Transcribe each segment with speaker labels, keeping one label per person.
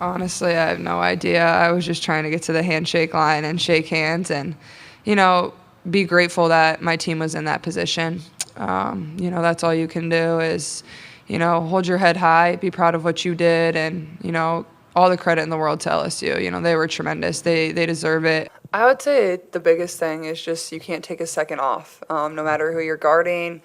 Speaker 1: Honestly, I have no idea. I was just trying to get to the handshake line and shake hands and, you know, be grateful that my team was in that position. That's all you can do is, hold your head high, be proud of what you did, and, all the credit in the world to LSU. They were tremendous. They deserve it. I would say the biggest thing is just you can't take a second off, no matter who you're guarding.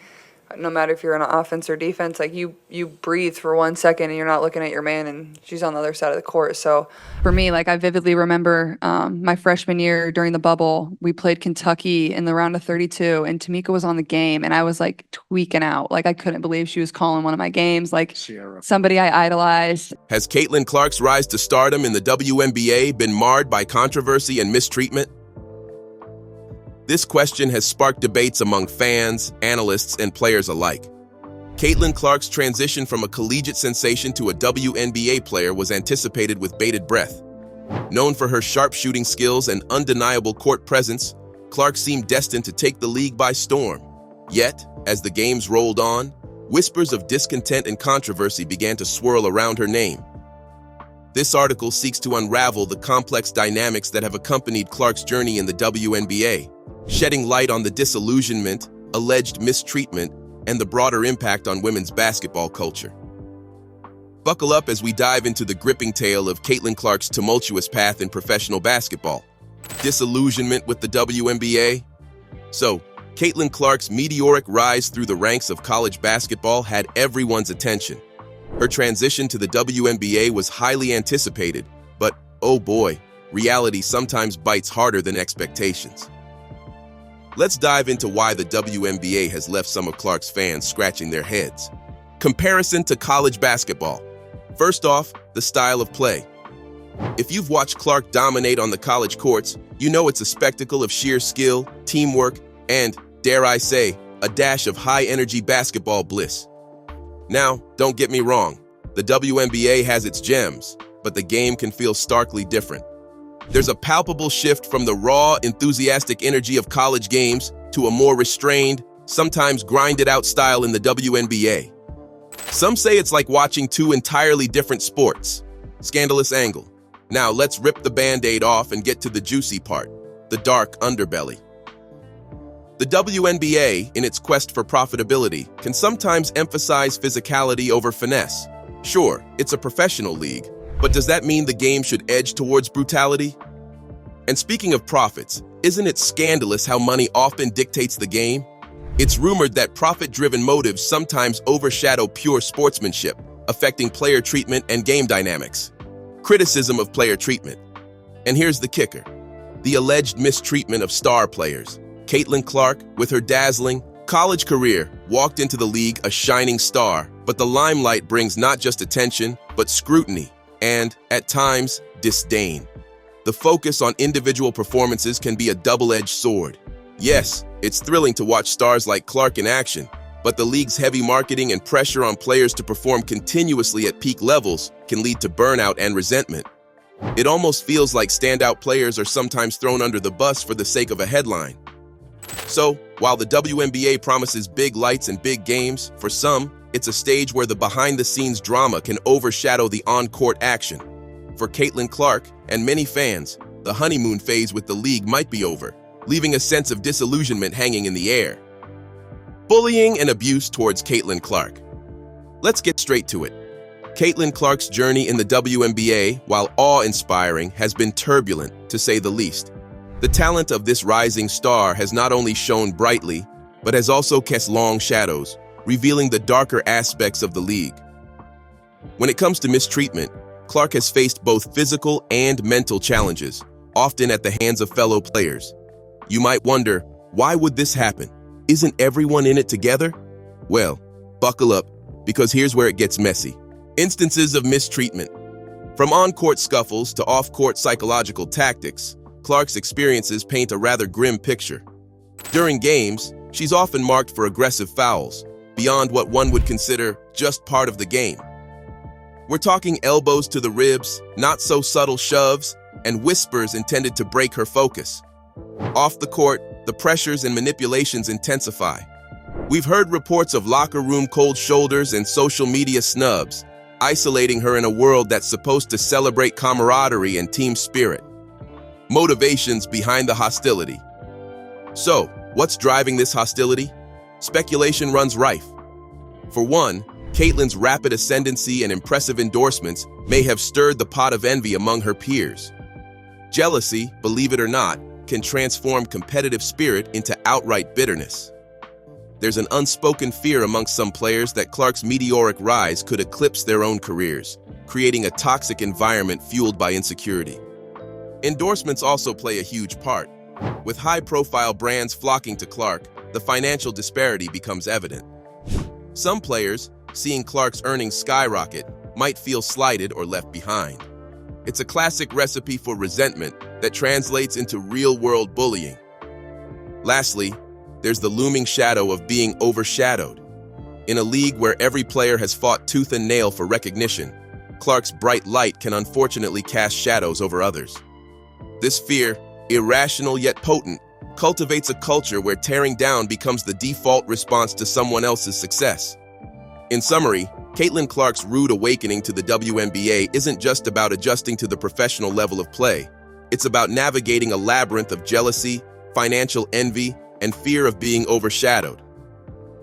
Speaker 1: No matter if you're on offense or defense, like you breathe for 1 second and you're not looking at your man and she's on the other side of the court. So for me, like I vividly remember my freshman year during the bubble, we played Kentucky in the round of 32 and Tamika was on the game and I was like tweaking out. Like I couldn't believe she was calling one of my games, like somebody I idolized.
Speaker 2: Has Caitlin Clark's rise to stardom in the WNBA been marred by controversy and mistreatment? This question has sparked debates among fans, analysts, and players alike. Caitlin Clark's transition from a collegiate sensation to a WNBA player was anticipated with bated breath. Known for her sharp-shooting skills and undeniable court presence, Clark seemed destined to take the league by storm. Yet, as the games rolled on, whispers of discontent and controversy began to swirl around her name. This article seeks to unravel the complex dynamics that have accompanied Clark's journey in the WNBA, shedding light on the disillusionment, alleged mistreatment, and the broader impact on women's basketball culture. Buckle up as we dive into the gripping tale of Caitlin Clark's tumultuous path in professional basketball. Disillusionment with the WNBA? So, Caitlin Clark's meteoric rise through the ranks of college basketball had everyone's attention. Her transition to the WNBA was highly anticipated, but, oh boy, reality sometimes bites harder than expectations. Let's dive into why the WNBA has left some of Clark's fans scratching their heads. Comparison to college basketball. First off, the style of play. If you've watched Clark dominate on the college courts, you know it's a spectacle of sheer skill, teamwork, and, dare I say, a dash of high-energy basketball bliss. Now, don't get me wrong, the WNBA has its gems, but the game can feel starkly different. There's a palpable shift from the raw, enthusiastic energy of college games to a more restrained, sometimes grinded-out style in the WNBA. Some say it's like watching two entirely different sports. Scandalous angle. Now let's rip the Band-Aid off and get to the juicy part, the dark underbelly. The WNBA, in its quest for profitability, can sometimes emphasize physicality over finesse. Sure, it's a professional league, but does that mean the game should edge towards brutality? And speaking of profits, isn't it scandalous how money often dictates the game? It's rumored that profit-driven motives sometimes overshadow pure sportsmanship, affecting player treatment and game dynamics. Criticism of player treatment. And here's the kicker: the alleged mistreatment of star players. Caitlin Clark, with her dazzling college career, walked into the league a shining star, but the limelight brings not just attention, but scrutiny and, at times, disdain. The focus on individual performances can be a double-edged sword. Yes, it's thrilling to watch stars like Clark in action, but the league's heavy marketing and pressure on players to perform continuously at peak levels can lead to burnout and resentment. It almost feels like standout players are sometimes thrown under the bus for the sake of a headline. So, while the WNBA promises big lights and big games, for some, it's a stage where the behind-the-scenes drama can overshadow the on-court action. For Caitlin Clark and many fans, the honeymoon phase with the league might be over, leaving a sense of disillusionment hanging in the air. Bullying and abuse towards Caitlin Clark. Let's get straight to it. Caitlin Clark's journey in the WNBA, while awe-inspiring, has been turbulent, to say the least. The talent of this rising star has not only shone brightly, but has also cast long shadows, revealing the darker aspects of the league. When it comes to mistreatment, Clark has faced both physical and mental challenges, often at the hands of fellow players. You might wonder, why would this happen? Isn't everyone in it together? Well, buckle up, because here's where it gets messy. Instances of mistreatment. From on-court scuffles to off-court psychological tactics, Clark's experiences paint a rather grim picture. During games, she's often marked for aggressive fouls, beyond what one would consider just part of the game. We're talking elbows to the ribs, not-so-subtle shoves, and whispers intended to break her focus. Off the court, the pressures and manipulations intensify. We've heard reports of locker room cold shoulders and social media snubs, isolating her in a world that's supposed to celebrate camaraderie and team spirit. Motivations behind the hostility. So, what's driving this hostility? Speculation runs rife. For one, Caitlyn's rapid ascendancy and impressive endorsements may have stirred the pot of envy among her peers. Jealousy, believe it or not, can transform competitive spirit into outright bitterness. There's an unspoken fear amongst some players that Clark's meteoric rise could eclipse their own careers, creating a toxic environment fueled by insecurity. Endorsements also play a huge part. With high-profile brands flocking to Clark, the financial disparity becomes evident. Some players, seeing Clark's earnings skyrocket, might feel slighted or left behind. It's a classic recipe for resentment that translates into real-world bullying. Lastly, there's the looming shadow of being overshadowed. In a league where every player has fought tooth and nail for recognition, Clark's bright light can unfortunately cast shadows over others. This fear, irrational yet potent, cultivates a culture where tearing down becomes the default response to someone else's success. In summary, Caitlin Clark's rude awakening to the WNBA isn't just about adjusting to the professional level of play. It's about navigating a labyrinth of jealousy, financial envy, and fear of being overshadowed.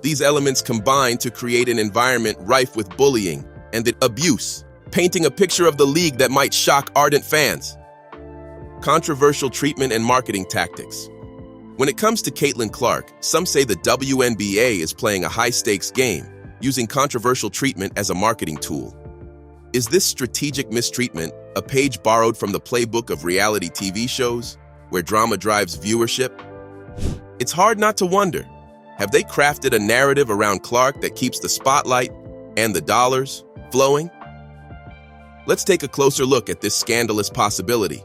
Speaker 2: These elements combine to create an environment rife with bullying and abuse, painting a picture of the league that might shock ardent fans. Controversial treatment and marketing tactics. When it comes to Caitlin Clark, some say the WNBA is playing a high-stakes game, using controversial treatment as a marketing tool. Is this strategic mistreatment a page borrowed from the playbook of reality TV shows, where drama drives viewership? It's hard not to wonder, have they crafted a narrative around Clark that keeps the spotlight and the dollars flowing? Let's take a closer look at this scandalous possibility.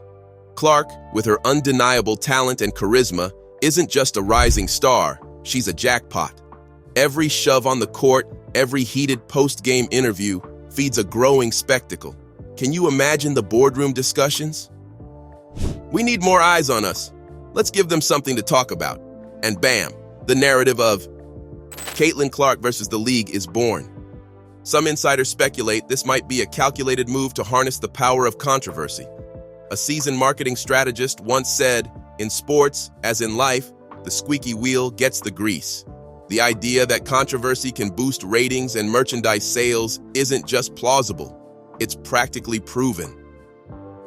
Speaker 2: Clark, with her undeniable talent and charisma, isn't just a rising star, she's a jackpot. Every shove on the court, every heated post-game interview feeds a growing spectacle. Can you imagine the boardroom discussions? We need more eyes on us. Let's give them something to talk about. And bam, the narrative of Caitlin Clark versus the league is born. Some insiders speculate this might be a calculated move to harness the power of controversy. A seasoned marketing strategist once said, "In sports, as in life, the squeaky wheel gets the grease." The idea that controversy can boost ratings and merchandise sales isn't just plausible, it's practically proven.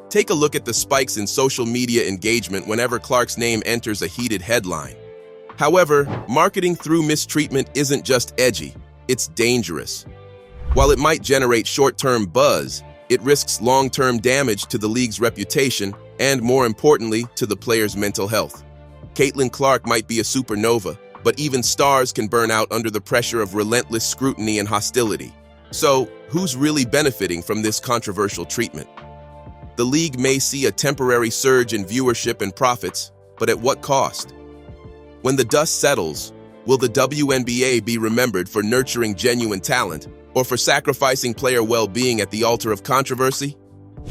Speaker 2: Take a look at the spikes in social media engagement whenever Clark's name enters a heated headline. However, marketing through mistreatment isn't just edgy, it's dangerous. While it might generate short-term buzz, it risks long-term damage to the league's reputation and, more importantly, to the player's mental health. Caitlin Clark might be a supernova, but even stars can burn out under the pressure of relentless scrutiny and hostility. So, who's really benefiting from this controversial treatment? The league may see a temporary surge in viewership and profits, but at what cost? When the dust settles, will the WNBA be remembered for nurturing genuine talent or for sacrificing player well-being at the altar of controversy?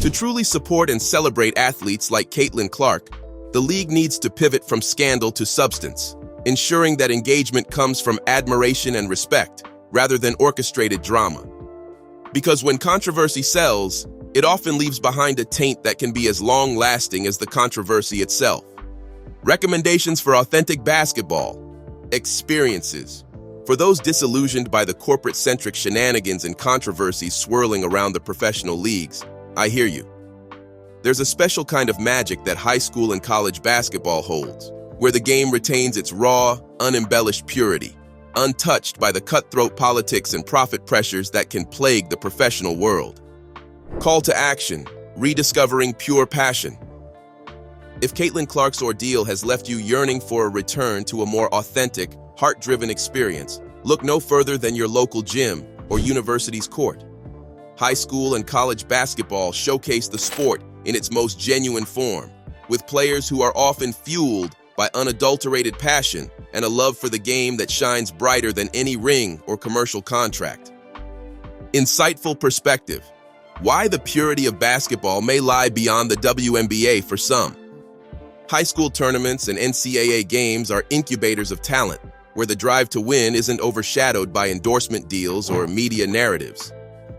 Speaker 2: To truly support and celebrate athletes like Caitlin Clark, the league needs to pivot from scandal to substance, ensuring that engagement comes from admiration and respect, rather than orchestrated drama. Because when controversy sells, it often leaves behind a taint that can be as long-lasting as the controversy itself. Recommendations for authentic basketball. Experiences. For those disillusioned by the corporate-centric shenanigans and controversies swirling around the professional leagues, I hear you. There's a special kind of magic that high school and college basketball holds, where the game retains its raw, unembellished purity, untouched by the cutthroat politics and profit pressures that can plague the professional world. Call to action, rediscovering pure passion. If Caitlin Clark's ordeal has left you yearning for a return to a more authentic, heart-driven experience, look no further than your local gym or university's court. High school and college basketball showcase the sport in its most genuine form, with players who are often fueled by unadulterated passion and a love for the game that shines brighter than any ring or commercial contract. Insightful perspective. Why the purity of basketball may lie beyond the WNBA for some. High school tournaments and NCAA games are incubators of talent, where the drive to win isn't overshadowed by endorsement deals or media narratives.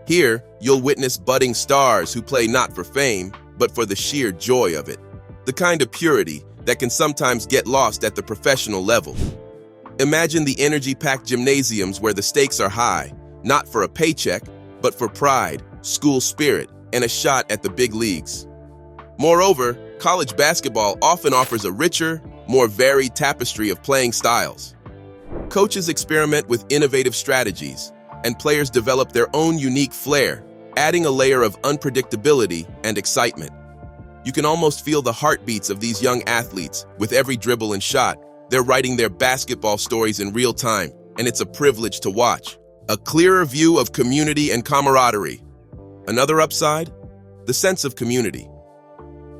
Speaker 2: Here, you'll witness budding stars who play not for fame, but for the sheer joy of it. The kind of purity that can sometimes get lost at the professional level. Imagine the energy-packed gymnasiums where the stakes are high, not for a paycheck, but for pride, school spirit, and a shot at the big leagues. Moreover, college basketball often offers a richer, more varied tapestry of playing styles. Coaches experiment with innovative strategies, and players develop their own unique flair, adding a layer of unpredictability and excitement. You can almost feel the heartbeats of these young athletes. With every dribble and shot, they're writing their basketball stories in real time, and it's a privilege to watch. A clearer view of community and camaraderie. Another upside? The sense of community.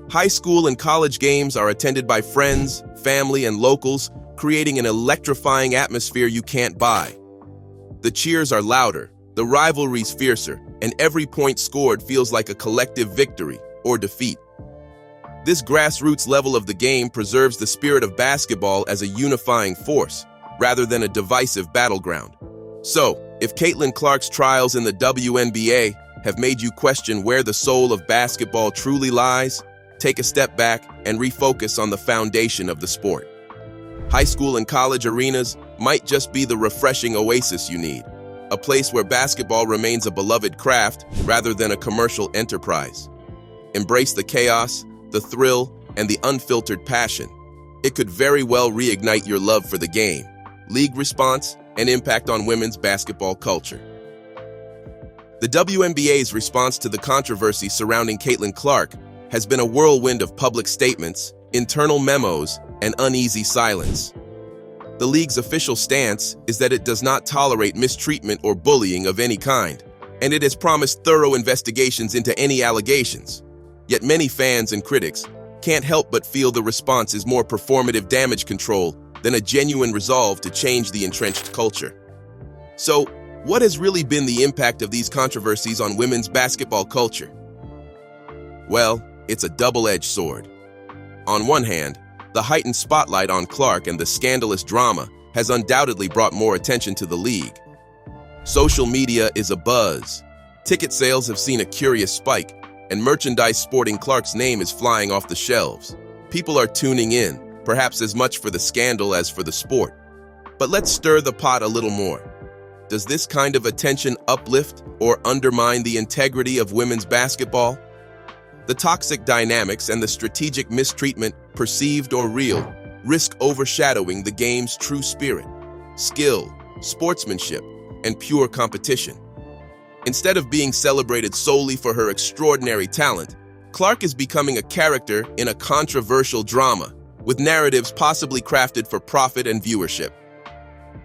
Speaker 2: High school and college games are attended by friends, family, and locals, creating an electrifying atmosphere you can't buy. The cheers are louder, the rivalries fiercer, and every point scored feels like a collective victory or defeat. This grassroots level of the game preserves the spirit of basketball as a unifying force, rather than a divisive battleground. So, if Caitlin Clark's trials in the WNBA have made you question where the soul of basketball truly lies, take a step back and refocus on the foundation of the sport. High school and college arenas might just be the refreshing oasis you need, a place where basketball remains a beloved craft rather than a commercial enterprise. Embrace the chaos, the thrill, and the unfiltered passion. It could very well reignite your love for the game, league response, and impact on women's basketball culture. The WNBA's response to the controversy surrounding Caitlin Clark has been a whirlwind of public statements, internal memos, and uneasy silence. The league's official stance is that it does not tolerate mistreatment or bullying of any kind, and it has promised thorough investigations into any allegations. Yet many fans and critics can't help but feel the response is more performative damage control than a genuine resolve to change the entrenched culture. So, what has really been the impact of these controversies on women's basketball culture? Well, it's a double-edged sword. On one hand, the heightened spotlight on Clark and the scandalous drama has undoubtedly brought more attention to the league. Social media is abuzz. Ticket sales have seen a curious spike, and merchandise sporting Clark's name is flying off the shelves. People are tuning in, perhaps as much for the scandal as for the sport. But let's stir the pot a little more. Does this kind of attention uplift or undermine the integrity of women's basketball? The toxic dynamics and the strategic mistreatment, perceived or real, risk overshadowing the game's true spirit, skill, sportsmanship, and pure competition. Instead of being celebrated solely for her extraordinary talent, Clark is becoming a character in a controversial drama, with narratives possibly crafted for profit and viewership.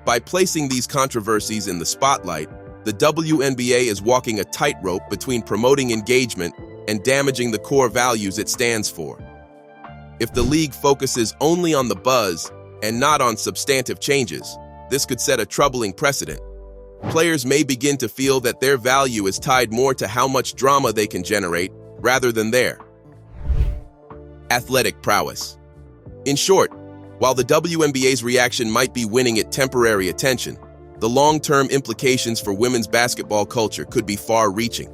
Speaker 2: By placing these controversies in the spotlight, the WNBA is walking a tightrope between promoting engagement and damaging the core values it stands for. If the league focuses only on the buzz and not on substantive changes, this could set a troubling precedent. Players may begin to feel that their value is tied more to how much drama they can generate rather than their athletic prowess. In short, while the WNBA's reaction might be winning it temporary attention, the long-term implications for women's basketball culture could be far-reaching.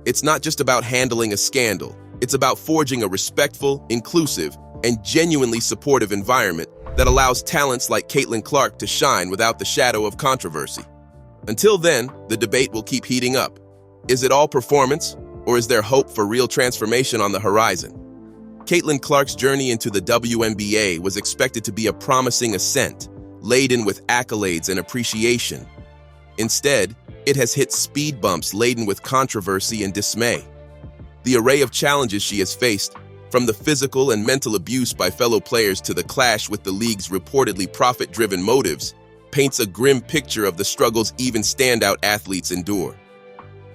Speaker 2: It's not just about handling a scandal, it's about forging a respectful, inclusive, and genuinely supportive environment that allows talents like Caitlin Clark to shine without the shadow of controversy. Until then, the debate will keep heating up. Is it all performance, or is there hope for real transformation on the horizon? Caitlin Clark's journey into the WNBA was expected to be a promising ascent, laden with accolades and appreciation. Instead, it has hit speed bumps laden with controversy and dismay. The array of challenges she has faced, from the physical and mental abuse by fellow players to the clash with the league's reportedly profit-driven motives, paints a grim picture of the struggles even standout athletes endure.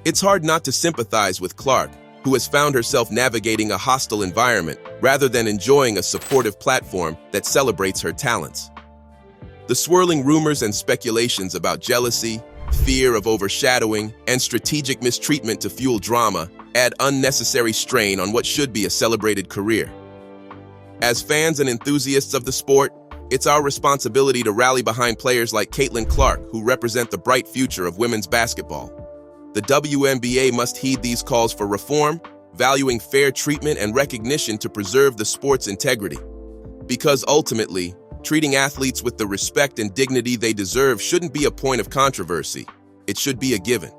Speaker 2: It's hard not to sympathize with Clark, who has found herself navigating a hostile environment rather than enjoying a supportive platform that celebrates her talents. The swirling rumors and speculations about jealousy, fear of overshadowing, and strategic mistreatment to fuel drama add unnecessary strain on what should be a celebrated career. As fans and enthusiasts of the sport, it's our responsibility to rally behind players like Caitlin Clark, who represent the bright future of women's basketball. The WNBA must heed these calls for reform, valuing fair treatment and recognition to preserve the sport's integrity. Because ultimately, treating athletes with the respect and dignity they deserve shouldn't be a point of controversy. It should be a given.